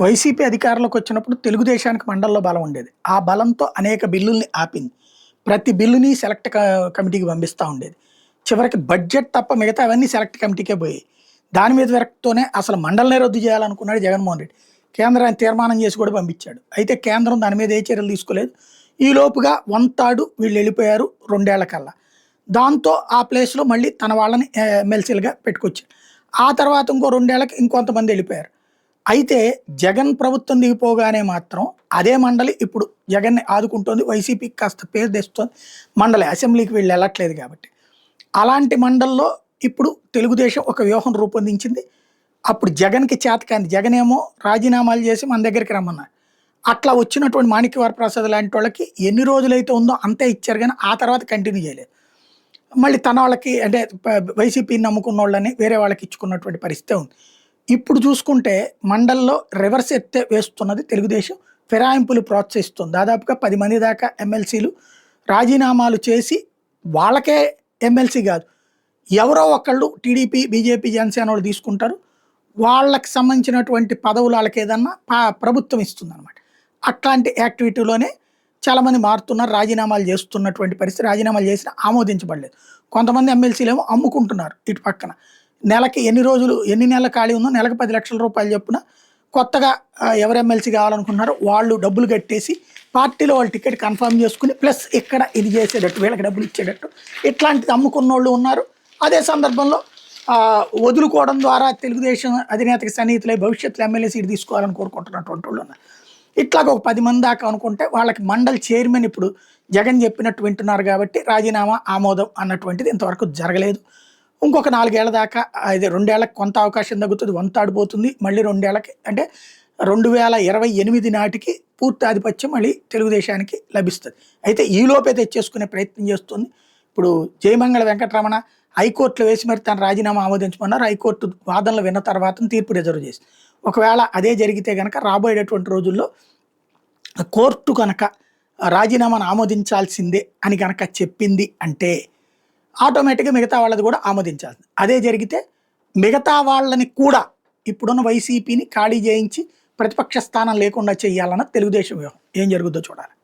YCP అధికారంలోకి వచ్చినప్పుడు తెలుగుదేశానికి మండలిలో బలం ఉండేది. ఆ బలంతో అనేక బిల్లుల్ని ఆపింది. ప్రతి బిల్లుని సెలెక్ట్ కమిటీకి పంపిస్తా ఉండేది. చివరికి బడ్జెట్ తప్ప మిగతా అవన్నీ సెలెక్ట్ కమిటీకే పోయాయి. దాని మీద విరక్తితోనే అసలు మండలినే రద్దు చేయాలనుకున్నాడు జగన్మోహన్ రెడ్డి. కేంద్రాన్ని తీర్మానం చేసి కూడా పంపించాడు. అయితే కేంద్రం దాని మీద ఏ చర్యలు తీసుకోలేదు. ఈ లోపుగా వంతాడు వీళ్ళు వెళ్ళిపోయారు 2 ఏళ్ల కల్లా. దాంతో ఆ ప్లేస్‌లో మళ్ళీ తన వాళ్ళని ఎమ్మెల్సీలుగా పెట్టుకొచ్చాడు. ఆ తర్వాత ఇంకో 2 ఏళ్లకి ఇంకొంతమంది వెళ్ళిపోయారు. అయితే జగన్ ప్రభుత్వం దిగిపోగానే మాత్రం అదే మండలి ఇప్పుడు జగన్‌ని ఆదుకుంటోంది. వైసీపీకి కాస్త పేరు తెస్తోంది. మండలి అసెంబ్లీకి వీళ్ళు వెళ్ళట్లేదు కాబట్టి. అలాంటి మండలిలో ఇప్పుడు తెలుగుదేశం ఒక వ్యూహం రూపొందించింది. అప్పుడు జగన్‌కి చేతకాంది. జగన్ ఏమో రాజీనామాలు చేసి మన దగ్గరికి రమ్మన్నారు. అట్లా వచ్చినటువంటి మాణిక్య వరప్రసాద్ లాంటి వాళ్ళకి ఎన్ని రోజులైతే ఉందో అంతే ఇచ్చారు గానీ ఆ తర్వాత కంటిన్యూ చేయలేదు. మళ్ళీ తన వాళ్ళకి అంటే వైసీపీని నమ్ముకున్నోళ్ళని వేరే వాళ్ళకి ఇచ్చుకున్నటువంటి పరిస్థితే ఉంది. ఇప్పుడు చూసుకుంటే మండలిలో రివర్స్ ఎత్తే వేస్తున్నది తెలుగుదేశం. ఫిరాయింపులు ప్రోత్సహిస్తుంది. దాదాపుగా 10 మంది దాకా ఎమ్మెల్సీలు రాజీనామాలు చేసి వాళ్ళకే ఎమ్మెల్సీ కాదు. ఎవరో ఒకళ్ళు టీడీపీ, బీజేపీ, జనసేన వాళ్ళు తీసుకుంటారు. వాళ్ళకి సంబంధించినటువంటి పదవులు వాళ్ళకేదన్నా ప్రభుత్వం ఇస్తుందన్నమాట. అట్లాంటి యాక్టివిటీలోనే చాలామంది మారుతున్నారు. రాజీనామాలు చేస్తున్నటువంటి పరిస్థితి. రాజీనామాలు చేసినా ఆమోదించబడలేదు. కొంతమంది ఎమ్మెల్సీలేమో అమ్ముకుంటున్నారు ఇటు పక్కన. నెలకి ఎన్ని నెలల ఖాళీ ఉందో నెలకు 10 లక్షల రూపాయలు చొప్పున కొత్తగా ఎవరు ఎమ్మెల్సీ కావాలనుకుంటున్నారో వాళ్ళు డబ్బులు కట్టేసి పార్టీలో వాళ్ళు టికెట్ కన్ఫర్మ్ చేసుకుని ప్లస్ ఇక్కడ ఇది చేసేటట్టు వీళ్ళకి డబ్బులు ఇచ్చేటట్టు ఇట్లాంటిది అమ్ముకున్నోళ్ళు ఉన్నారు. అదే సందర్భంలో వదులుకోవడం ద్వారా తెలుగుదేశం అధినేతకి సన్నిహితులై భవిష్యత్తులో ఎమ్మెల్యే సీట్ తీసుకోవాలని కోరుకుంటున్నటువంటి వాళ్ళు ఉన్నారు. ఇట్లాగ ఒక 10 మంది దాకా అనుకుంటే వాళ్ళకి మండలి చైర్మన్ ఇప్పుడు జగన్ చెప్పినట్టు వింటున్నారు కాబట్టి రాజీనామా ఆమోదం అన్నటువంటిది ఇంతవరకు జరగలేదు. ఇంకొక 4 ఏళ్ల దాకా ఇది 2 ఏళ్లకు కొంత అవకాశం తగ్గుతుంది. వంతాడిపోతుంది. మళ్ళీ 2 ఏళ్లకి అంటే 2028 నాటికి పూర్తి ఆధిపత్యం మళ్ళీ తెలుగుదేశానికి లభిస్తుంది. అయితే ఈలోపే తెచ్చేసుకునే ప్రయత్నం చేస్తుంది. ఇప్పుడు జయమంగళ వెంకటరమణ హైకోర్టులో వేసి మరి తన రాజీనామా ఆమోదించమన్నారు. హైకోర్టు వాదనలు విన్న తర్వాత తీర్పు రిజర్వ్ చేసి ఒకవేళ అదే జరిగితే కనుక రాబోయేటటువంటి రోజుల్లో కోర్టు కనుక రాజీనామాను ఆమోదించాల్సిందే అని కనుక చెప్పింది అంటే ఆటోమేటిక్గా మిగతా వాళ్ళది కూడా ఆమోదించాల్సింది. అదే జరిగితే మిగతా వాళ్ళని కూడా ఇప్పుడున్న వైసీపీని ఖాళీ చేయించి ప్రతిపక్ష స్థానం లేకుండా చేయాలన్న తెలుగుదేశం వ్యూహం. ఏం జరుగుద్దో చూడాలి.